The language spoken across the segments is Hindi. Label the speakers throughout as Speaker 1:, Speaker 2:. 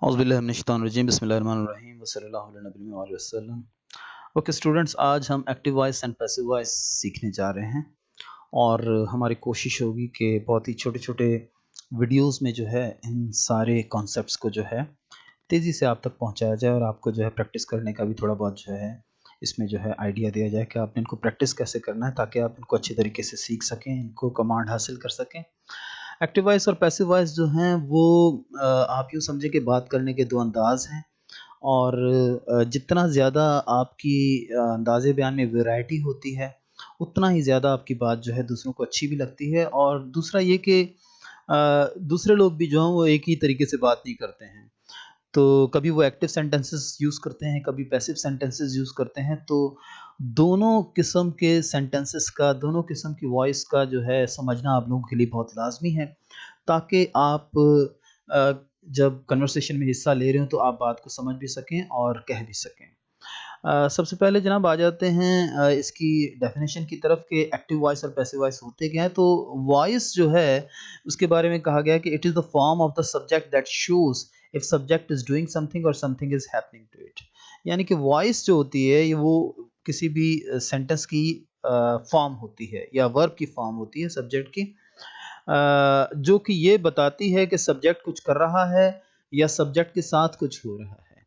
Speaker 1: औज़ुबिल्लाहिमिनश्शैतानिर्रजीम बिस्मिल्लाहिर्रहमानिर्रहीम वसल्लल्लाहु अला नबी व वसल्लम। ओके स्टूडेंट्स, आज हम active voice and passive voice सीखने जा रहे हैं और हमारी कोशिश होगी कि बहुत ही छोटे-छोटे वीडियोस में जो है इन सारे कॉन्सेप्ट्स को जो है तेज़ी से आप तक पहुंचाया जाए और आपको जो है प्रैक्टिस करने का भी थोड़ा बहुत जो है इसमें जो है आइडिया दिया जाए कि आपने इनको प्रैक्टिस कैसे करना है ताकि आप इनको अच्छी तरीके से सीख सकें, इनको कमांड हासिल कर सकें। एक्टिव वॉइस और पैसिव वॉइस जो हैं वो आप यूँ समझें कि बात करने के 2 अंदाज़ हैं और जितना ज़्यादा आपकी अंदाज़े बयान में वैरायटी होती है, उतना ही ज़्यादा आपकी बात जो है दूसरों को अच्छी भी लगती है और दूसरा ये कि दूसरे लोग भी जो हैं वो एक ही तरीके से बात नहीं करते हैं। तो कभी वो एक्टिव सेंटेंसेस यूज़ करते हैं, कभी पैसिव सेंटेंसेस यूज़ करते हैं, तो दोनों किस्म के सेंटेंसेस का, दोनों किस्म की वॉइस का जो है समझना आप लोगों के लिए बहुत लाज़मी है, ताकि आप जब कन्वर्सेशन में हिस्सा ले रहे हो तो आप बात को समझ भी सकें और कह भी सकें। सबसे पहले जनाब आ जाते हैं इसकी डेफिनेशन की तरफ कि एक्टिव वॉइस और पैसिव वॉइस होते क्या हैं। तो वॉइस जो है उसके बारे में कहा गया है कि it is the form of the subject that shows if subject is doing something or something is happening to it. यानी कि वॉइस जो होती है ये वो किसी भी सेंटेंस की फॉर्म होती है या वर्ब की फॉर्म होती है सब्जेक्ट की, जो कि ये बताती है कि सब्जेक्ट कुछ कर रहा है या सब्जेक्ट के साथ कुछ हो रहा है।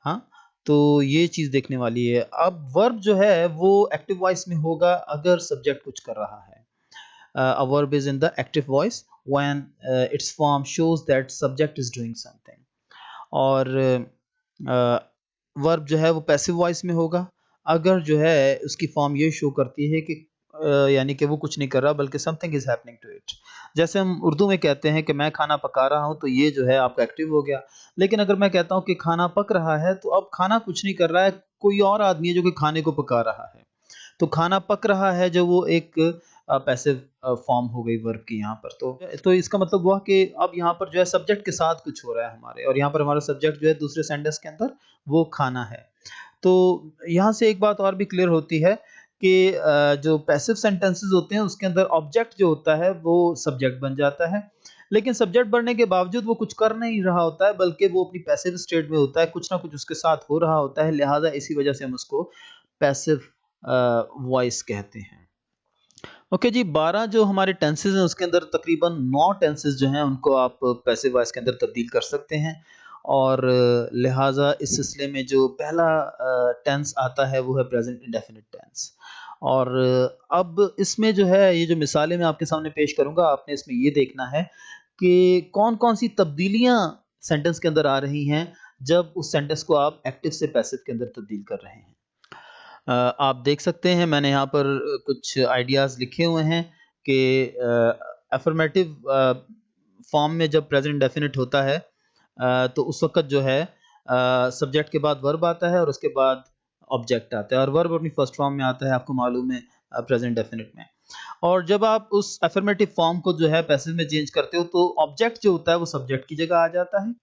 Speaker 1: हाँ, तो ये चीज़ देखने वाली है। अब वर्ब जो है वो एक्टिव वॉइस में होगा अगर सब्जेक्ट कुछ कर रहा है। A verb is in the active voice when its form shows that subject is doing something। और वर्ब जो है वो पैसिव वॉइस में होगा अगर जो है उसकी फॉर्म ये शो करती है कि यानी कि वो कुछ नहीं कर रहा बल्कि something is happening to it. जैसे हम उर्दू में कहते हैं कि मैं खाना पका रहा हूँ, तो ये जो है आपका एक्टिव हो गया। लेकिन अगर मैं कहता हूँ कि खाना पक रहा है, तो अब खाना कुछ नहीं कर रहा है, कोई और आदमी है जो कि खाने को पका रहा है। तो खाना पक रहा है जो वो एक पैसिव फॉर्म हो गई वर्ब की यहाँ पर। तो इसका मतलब हुआ कि अब यहाँ पर जो है सब्जेक्ट के साथ कुछ हो रहा है हमारे, और यहाँ पर हमारा सब्जेक्ट जो है दूसरे सेंटेंस के अंदर वो खाना है। तो यहाँ से एक बात और भी क्लियर होती है कि जो पैसिव सेंटेंसेस होते हैं उसके अंदर ऑब्जेक्ट जो होता है वो सब्जेक्ट बन जाता है, लेकिन सब्जेक्ट बनने के बावजूद वो कुछ कर नहीं रहा होता है बल्कि वो अपनी पैसिव स्टेट में होता है, कुछ ना कुछ उसके साथ हो रहा होता है, लिहाजा इसी वजह से हम उसको पैसिव वॉइस कहते हैं। ओके जी, 12 जो हमारे टेंसेस हैं उसके अंदर तकरीबन 9 टेंसेस जो हैं उनको आप पैसिव वॉइस के अंदर तब्दील कर सकते हैं और लिहाजा इस सिलसिले में जो पहला टेंस आता है वो है प्रेजेंट इंडेफिनिट टेंस। और अब इसमें जो है ये जो मिसालें मैं आपके सामने पेश करूंगा, आपने इसमें ये देखना है कि कौन-कौन सी तब्दीलियां सेंटेंस के अंदर आ रही हैं जब उस सेंटेंस को आप एक्टिव से पैसिव के अंदर तब्दील कर रहे हैं। आप देख सकते हैं मैंने यहाँ पर कुछ आइडियाज़ लिखे हुए हैं कि अफ़र्मेटिव फॉर्म में जब प्रेज़ेंट डेफ़िनिट होता है तो उस वक़्त जो है सब्जेक्ट के बाद वर्ब आता है और उसके बाद ऑब्जेक्ट आता है, और वर्ब अपनी फर्स्ट फॉर्म में आता है, आपको मालूम है प्रेज़ेंट डेफ़िनिट में। और जब आप उस अफ़र्मेटिव फॉर्म को जो है पैसिव में चेंज करते हो तो ऑब्जेक्ट जो होता है वो सब्जेक्ट की जगह आ जाता है।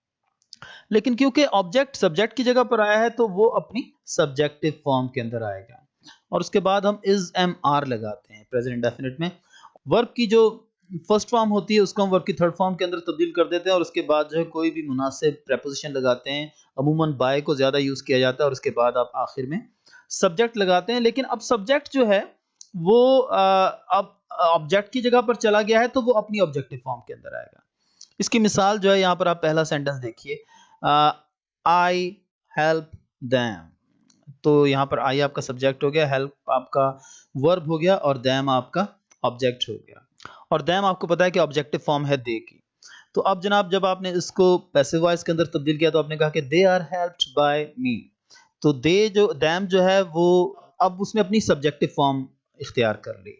Speaker 1: लेकिन क्योंकि ऑब्जेक्ट सब्जेक्ट की जगह पर आया है तो वो अपनी सब्जेक्टिव फॉर्म के अंदर आएगा, और उसके बाद हम इज एम आर लगाते हैं प्रेजेंट इंडेफिनिट में। वर्ब की जो फर्स्ट फॉर्म होती है उसको हम वर्ब की थर्ड फॉर्म के अंदर तब्दील कर देते हैं और उसके बाद जो है कोई भी मुनासिब प्रेपोजिशन लगाते हैं। अमूमन बाय को ज़्यादा यूज़ किया जाता है और उसके बाद आप आखिर में सब्जेक्ट लगाते हैं। लेकिन अब सब्जेक्ट जो है वो अब ऑब्जेक्ट की जगह पर चला गया है तो वो अपनी ऑब्जेक्टिव फॉर्म के अंदर आएगा। इसकी मिसाल जो है यहाँ पर आप पहला सेंटेंस देखिए, आई हेल्प दैम। तो यहाँ पर आई आपका सब्जेक्ट हो गया, हेल्प आपका वर्ब हो गया और दैम आपका ऑब्जेक्ट हो गया, और दैम आपको पता है कि ऑब्जेक्टिव फॉर्म है दे की। तो अब जनाब जब आपने इसको पैसिव वॉइस के अंदर तब्दील किया तो आपने कहा कि दे आर हेल्प्ड बाय मी। तो दे जो दैम जो है वो अब उसने अपनी सब्जेक्टिव फॉर्म इख्तियार कर ली।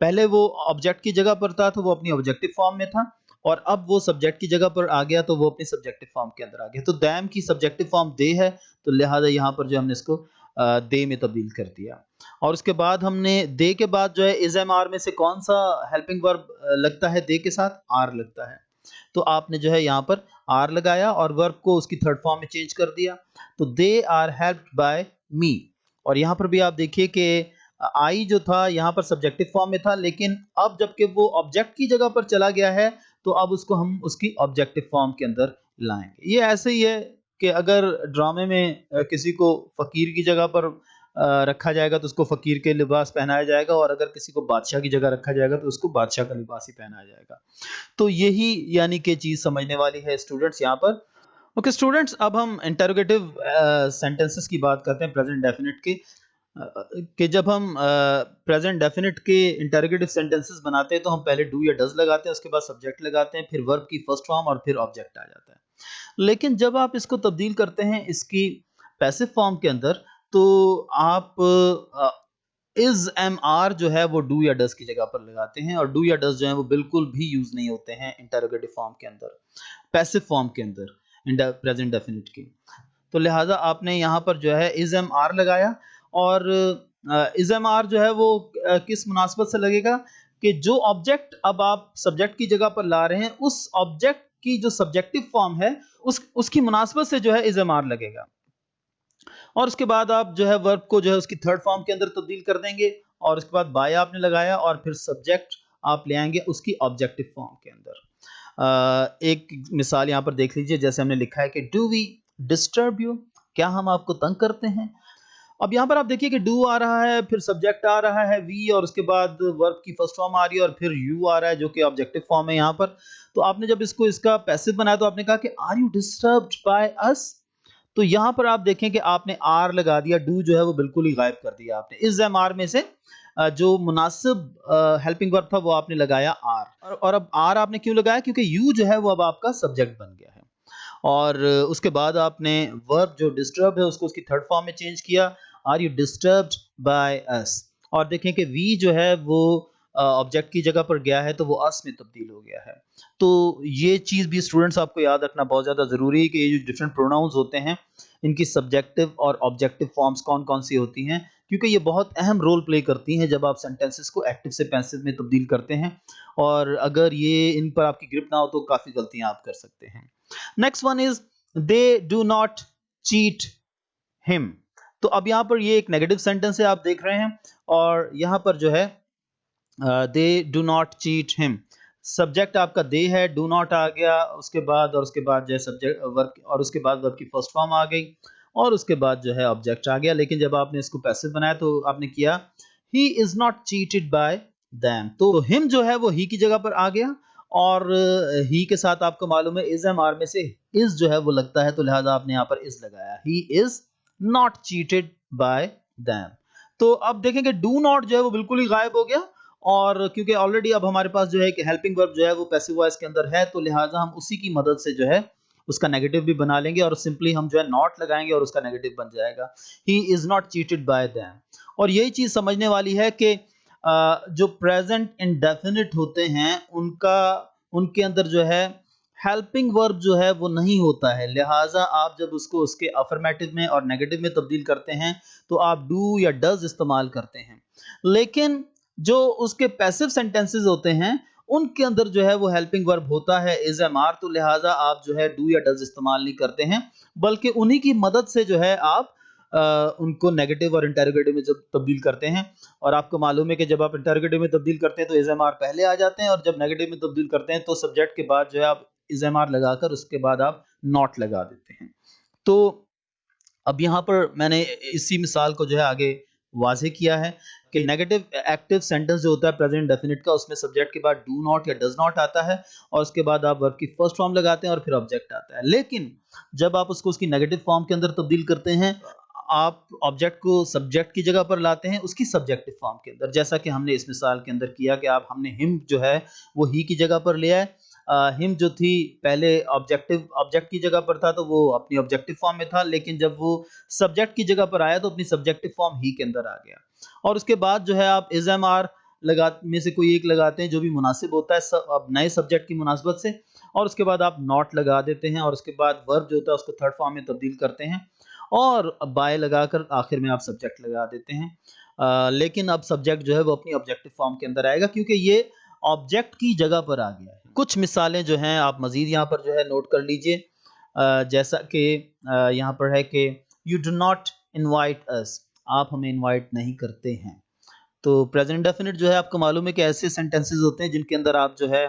Speaker 1: पहले वो ऑब्जेक्ट की जगह पर था तो वो अपनी ऑब्जेक्टिव फॉर्म में था, और अब वो सब्जेक्ट की जगह पर आ गया तो वो अपनी सब्जेक्टिव फॉर्म के अंदर आ गया। तो दैम की सब्जेक्टिव फॉर्म दे है, तो लिहाजा यहाँ पर जो हमने इसको दे में तब्दील कर दिया। और उसके बाद हमने दे के बाद जो है इज एम आर में से कौन सा हेल्पिंग वर्ब लगता है दे के साथ, आर लगता है। तो आपने जो है यहाँ पर आर लगाया और वर्ब को उसकी थर्ड फॉर्म में चेंज कर दिया, तो दे आर हेल्प्ड बाय मी। और यहाँ पर भी आप देखिए कि आई जो था यहाँ पर सब्जेक्टिव फॉर्म में था, लेकिन अब जबकि वो ऑब्जेक्ट की जगह पर चला गया है तो अब उसको हम उसकी ऑब्जेक्टिव फॉर्म के अंदर लाएंगे। ये ऐसे ही है कि अगर ड्रामे में किसी को फकीर की जगह पर रखा जाएगा तो उसको फकीर के लिबास पहनाया जाएगा, और अगर किसी को बादशाह की जगह रखा जाएगा तो उसको बादशाह का लिबास ही पहनाया जाएगा। तो यही यानी कि चीज़ समझने वाली है स्टूडेंट्स यहाँ पर। ओके स्टूडेंट्स, अब हम इंटरोगेटिव सेंटेंसेस की बात करते हैं प्रेजेंट डेफिनिट की। कि जब हम प्रेजेंट डेफिनिट के इंटरोगेटिव सेंटेंसेस बनाते हैं तो हम पहले डू या डज लगाते हैं, उसके बाद सब्जेक्ट लगाते हैं, फिर वर्ब की फर्स्ट फॉर्म और फिर ऑब्जेक्ट आ जाता है। लेकिन जब आप इसको तब्दील करते हैं इसकी पैसिव फॉर्म के अंदर, तो आप इज एम आर जो है वो डू या डज की जगह पर लगाते हैं, और डू या डज जो है वो बिल्कुल भी यूज नहीं होते हैं इंटरोगेटिव फॉर्म के अंदर, पैसिव फॉर्म के अंदर प्रेजेंट डेफिनिट की। तो लिहाजा आपने यहाँ पर जो है इज एम आर लगाया, और इज एम आर जो है वो किस मुनासबत से लगेगा कि जो ऑब्जेक्ट अब आप सब्जेक्ट की जगह पर ला रहे हैं उस ऑब्जेक्ट की जो सब्जेक्टिव फॉर्म है उसकी मुनासबत से जो है इज एम आर लगेगा। और उसके बाद आप जो है वर्ब को जो है उसकी थर्ड फॉर्म के अंदर तब्दील कर देंगे, और उसके बाद बाय आपने लगाया और फिर सब्जेक्ट आप ले आएंगे उसकी ऑब्जेक्टिव फॉर्म के अंदर। एक मिसाल यहाँ पर देख लीजिए, जैसे हमने लिखा है कि डू वी डिस्टर्ब यू, क्या हम आपको तंग करते हैं। अब यहाँ पर आप देखिए कि डू आ रहा है, फिर सब्जेक्ट आ रहा है वी, और उसके बाद वर्ब की फर्स्ट फॉर्म आ रही है, और फिर यू आ रहा है जो कि ऑब्जेक्टिव फॉर्म है यहाँ पर। तो आपने जब इसका पैसिव बनाया तो आपने कहा कि are you disturbed by us. तो यहाँ पर आप देखें कि आपने आर लगा दिया, डू जो है वो बिल्कुल ही गायब कर दिया आपने। इस एम आर में से जो मुनासिब हेल्पिंग वर्ब था वो आपने लगाया आर, और अब आर आपने क्यों लगाया, क्योंकि यू जो है वो अब आपका सब्जेक्ट बन गया है। और उसके बाद आपने वर्ब जो डिस्टर्ब है उसको उसकी थर्ड फॉर्म में चेंज किया, are you disturbed by us. और देखें कि वी जो है वो ऑब्जेक्ट की जगह पर गया है तो वो अस में तब्दील हो गया है। तो ये चीज़ भी स्टूडेंट्स आपको याद रखना बहुत ज़्यादा ज़रूरी है कि ये जो डिफरेंट प्रोनाउंस होते हैं इनकी सब्जेक्टिव और ऑब्जेक्टिव फॉर्म्स कौन कौन सी होती हैं, क्योंकि ये बहुत अहम रोल प्ले करती हैं जब आप सेंटेंसेस को एक्टिव से पैसिव में तब्दील करते हैं। और अगर ये इन पर आपकी ग्रिप ना हो तो काफ़ी गलतियां आप कर सकते हैं। Next one is they do not cheat him. तो अब यहाँ पर ये एक नेगेटिव सेंटेंस है आप देख रहे हैं, और यहाँ पर जो है दे do not cheat him, subject आपका दे है, डू नॉट आ गया उसके बाद, और उसके बाद जो है सब्जेक्ट वर्ब, और उसके बाद वर्ब की फर्स्ट फॉर्म आ गई, और उसके बाद जो है ऑब्जेक्ट आ गया। लेकिन जब आपने इसको पैसिव बनाया तो आपने किया he is not cheated bye them, तो हिम जो है वो ही की जगह पर आ गया, और ही के साथ आपको मालूम है इज एम आर में से इज जो है वो लगता है, तो लिहाजा आपने यहाँ पर इज लगाया, he is not cheated bye them. तो अब देखेंगे डू नॉट जो है वो बिल्कुल ही गायब हो गया, और क्योंकि ऑलरेडी अब हमारे पास जो है कि हेल्पिंग वर्ब जो है वो पैसिव वॉइस के अंदर है, तो लिहाजा हम उसी की मदद से जो है उसका नेगेटिव भी बना लेंगे, और सिंपली हम जो है नॉट लगाएंगे और उसका नेगेटिव बन जाएगा, he is not cheated bye them. और यही चीज समझने वाली है कि जो प्रेजेंट इंडेफिनिट होते हैं उनके अंदर जो है हेल्पिंग वर्ब जो है वो नहीं होता है, लिहाजा आप जब उसको उसके अफर्मेटिव में और नेगेटिव में तब्दील करते हैं तो आप डू या डज इस्तेमाल करते हैं। लेकिन जो उसके पैसिव सेंटेंसेस होते हैं उनके अंदर जो है वो हेल्पिंग वर्ब होता है इज एम आर, तो लिहाजा आप जो है डू या डज इस्तेमाल नहीं करते हैं, बल्कि उन्हीं की मदद से जो है आप उनको नेगेटिव और इंटरोगेटिव में जब तब्दील करते हैं। और आपको मालूम है कि जब आप इंटरोगेटिव में तब्दील करते हैं तो इज एम आर पहले आ जाते हैं, और जब नेगेटिव में तब्दील करते हैं तो सब्जेक्ट के बाद जो है आप इज एम आर लगाकर उसके बाद आप नॉट लगा देते हैं। तो अब यहाँ पर मैंने इसी मिसाल को जो है आगे वाज़ेह किया है कि नेगेटिव एक्टिव सेंटेंस जो होता है प्रेजेंट डेफिनिट का, उसमें सब्जेक्ट के बाद डू नॉट या डज नॉट आता है, और उसके बाद आप वर्ब की फर्स्ट फॉर्म लगाते हैं और फिर ऑब्जेक्ट आता है। लेकिन जब आप उसको उसकी नेगेटिव फॉर्म के अंदर तब्दील करते हैं, आप ऑब्जेक्ट को सब्जेक्ट की जगह पर लाते हैं उसकी सब्जेक्टिव फॉर्म के अंदर, जैसा कि हमने इस मिसाल के अंदर किया कि आप हमने हिम जो है वो ही की जगह पर लिया है। हिम जो थी पहले ऑब्जेक्ट की जगह पर था तो वो अपनी ऑब्जेक्टिव फॉर्म में था, लेकिन जब वो सब्जेक्ट की जगह पर आया तो अपनी सब्जेक्टिव फॉर्म ही के अंदर आ गया। और उसके बाद जो है आप इज एम आर लगा में से कोई एक लगाते हैं जो भी मुनासिब होता है अब नए सब्जेक्ट की मुनासबत से, और उसके बाद आप नॉट लगा देते हैं, और उसके बाद वर्ब जो होता है उसको थर्ड फॉर्म में तब्दील करते हैं, और बाय लगाकर आखिर में आप सब्जेक्ट लगा देते हैं। लेकिन अब सब्जेक्ट जो है वो अपनी ऑब्जेक्टिव फॉर्म के अंदर आएगा क्योंकि ये ऑब्जेक्ट की जगह पर आ गया है। कुछ मिसालें जो हैं आप मजीद यहाँ पर जो है नोट कर लीजिए, जैसा कि यहाँ पर है कि यू डू नॉट इनवाइट अस, आप हमें इनवाइट नहीं करते हैं। तो प्रेजेंट डेफिनेट जो है आपको मालूम है कि ऐसे सेंटेंसेस होते हैं जिनके अंदर आप जो है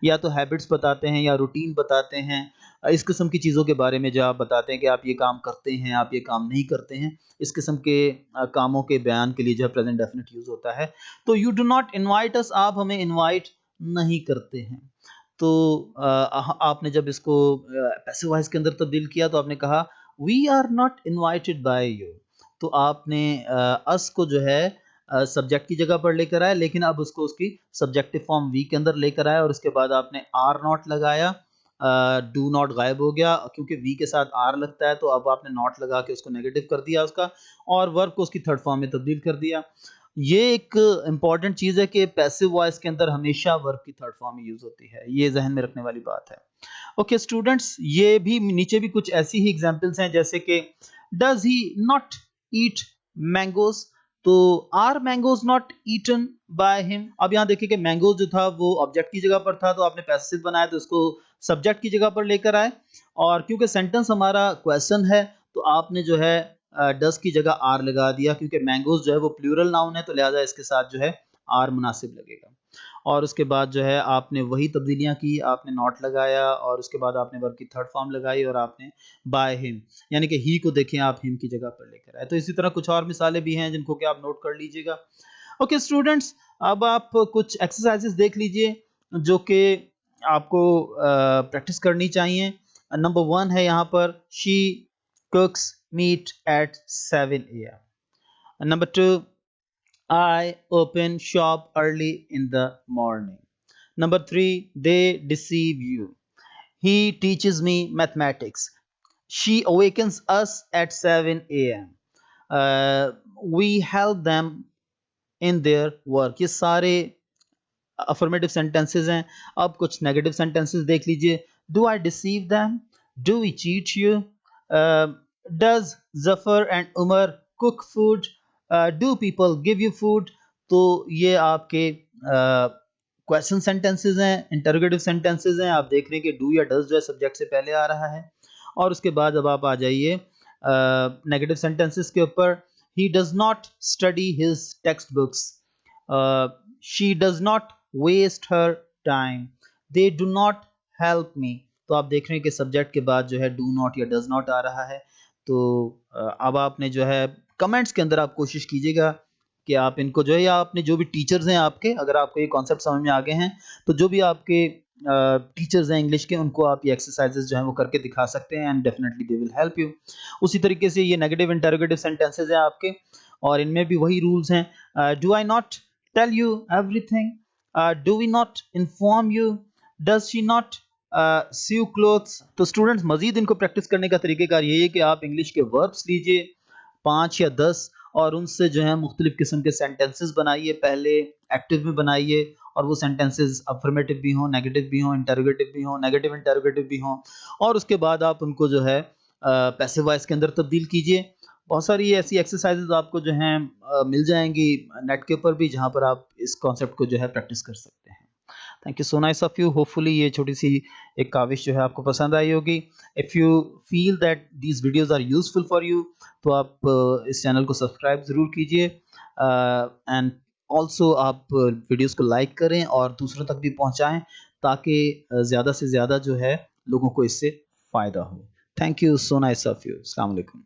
Speaker 1: या तो हैबिट्स बताते हैं या रूटीन बताते हैं, इस किस्म की चीज़ों के बारे में जो आप बताते हैं कि आप ये काम करते हैं, आप ये काम नहीं करते हैं, इस किस्म के कामों के बयान के लिए जो है प्रेजेंट डेफिनेट यूज़ होता है। तो यू डू नॉट इनवाइट अस, आप हमें इनवाइट नहीं करते हैं। तो आपने जब इसको पैसिव वॉइस के अंदर तब्दील किया तो आपने कहा we are not invited by you. तो आपने अस को जो है सब्जेक्ट की जगह पर लेकर आया, लेकिन अब उसको उसकी सब्जेक्टिव फॉर्म वी के अंदर लेकर आया और उसके बाद आपने आर नॉट लगाया। डू नॉट गायब हो गया क्योंकि वी के साथ आर लगता है, तो अब आपने नॉट लगा के उसको नेगेटिव कर दिया उसका, और वर्ब को उसकी थर्ड फॉर्म में तब्दील कर दिया। ये एक इंपॉर्टेंट चीज़ है कि पैसिव वॉइस के अंदर हमेशा वर्ब की थर्ड फॉर्म यूज होती है, ये जहन में रखने वाली बात है। ओके स्टूडेंट्स, ये भी नीचे भी कुछ ऐसी ही एग्जांपल्स हैं, जैसे कि does he not eat mangoes, तो are mangoes not eaten by him. अब यहाँ देखिए कि मैंगोज जो था वो ऑब्जेक्ट की जगह पर था, तो आपने पैसिव बनाया तो उसको सब्जेक्ट की जगह पर लेकर आए, और क्योंकि सेंटेंस हमारा क्वेश्चन है तो आपने जो है डस की जगह आर लगा दिया, क्योंकि मैंगोज जो है वो प्लूरल नाउन है, तो लिहाजा इसके साथ जो है आर मुनासिब लगेगा। और उसके बाद जो है आपने वही तब्दीलियां की, आपने नॉट लगाया और उसके बाद आपने वर्ब की थर्ड फॉर्म लगाई और आपने बाय हिम, यानी कि ही को देखें आप हिम की जगह पर लेकर आए। तो इसी तरह कुछ और मिसालें भी हैं जिनको कि आप नोट कर लीजिएगा। ओके स्टूडेंट्स, अब आप कुछ एक्सरसाइजेस देख लीजिए जो कि आपको प्रैक्टिस करनी चाहिए। नंबर 1 है यहाँ पर, she cooks meat at 7 a.m. And number 2, I open shop early in the morning. Number 3, they deceive you. He teaches me mathematics. She awakens us at 7 a.m. We help them in their work. ये सारे अफर्मेटिव सेंटेंसेस हैं। अब कुछ नेगेटिव सेंटेंसेस देख लीजिए। Do I deceive them, do we cheat you, does Zafar and Umar cook food, do people give you food. तो ये आपके क्वेश्चन सेंटेंसेस हैं, इंटरोगेटिव सेंटेंसेस हैं। आप देख रहे हैं कि डू या डज जो है सब्जेक्ट से पहले आ रहा है। और उसके बाद अब आप आ जाइए नेगेटिव सेंटेंसेस के ऊपर। He does not study his text books, she does not waste her time, they do not help me. तो आप देख रहे हैं कि सब्जेक्ट के बाद जो है डू नॉट या डज नॉट आ रहा है। तो अब आपने जो है कमेंट्स के अंदर आप कोशिश कीजिएगा कि आप इनको जो है, या अपने जो भी टीचर्स हैं आपके, अगर आपको ये कॉन्सेप्ट समझ में आ गए हैं तो जो भी आपके टीचर्स हैं इंग्लिश के, उनको आप ये एक्सरसाइजेस जो हैं वो करके दिखा सकते हैं, and definitely they will help you. उसी तरीके से ये नेगेटिव इंटरोगेटिव सेंटेंसेस हैं आपके, और इनमें भी वही रूल्स हैं। Do I not tell you everything, do we not inform you, does she not sew clothes. तो स्टूडेंट्स, मजीद इनको प्रैक्टिस करने का तरीकेकार यही है कि आप इंग्लिश के वर्ब्स लीजिए 5 या 10, और उनसे जो है मुख्तलिफ किस्म के सेंटेंसेस बनाइए, पहले एक्टिव में बनाइए, और वो सेंटेंसेस अफर्मेटिव भी हों, नेगेटिव भी हों, इंटरोगेटिव भी हों, नेगेटिव इंटरोगेटिव भी हों, और उसके बाद आप उनको जो है पैसिव वॉइस के अंदर तब्दील कीजिए। बहुत सारी ऐसी एक्सरसाइजेज आपको जो हैं मिल जाएंगी नेट के ऊपर भी, जहाँ पर आप इस कॉन्सेप्ट को जो है प्रैक्टिस कर सकते हैं। Thank you so nice of you. Hopefully ये छोटी सी एक काविश जो है आपको पसंद आई होगी। If you feel that these videos are useful for you, तो आप इस चैनल को सब्सक्राइब ज़रूर कीजिए, एंड ऑल्सो आप वीडियोज़ को लाइक करें और दूसरों तक भी पहुँचाएँ, ताकि ज़्यादा से ज़्यादा जो है लोगों को इससे फ़ायदा हो। Thank you so nice of you. अस्सलाम वालेकुम।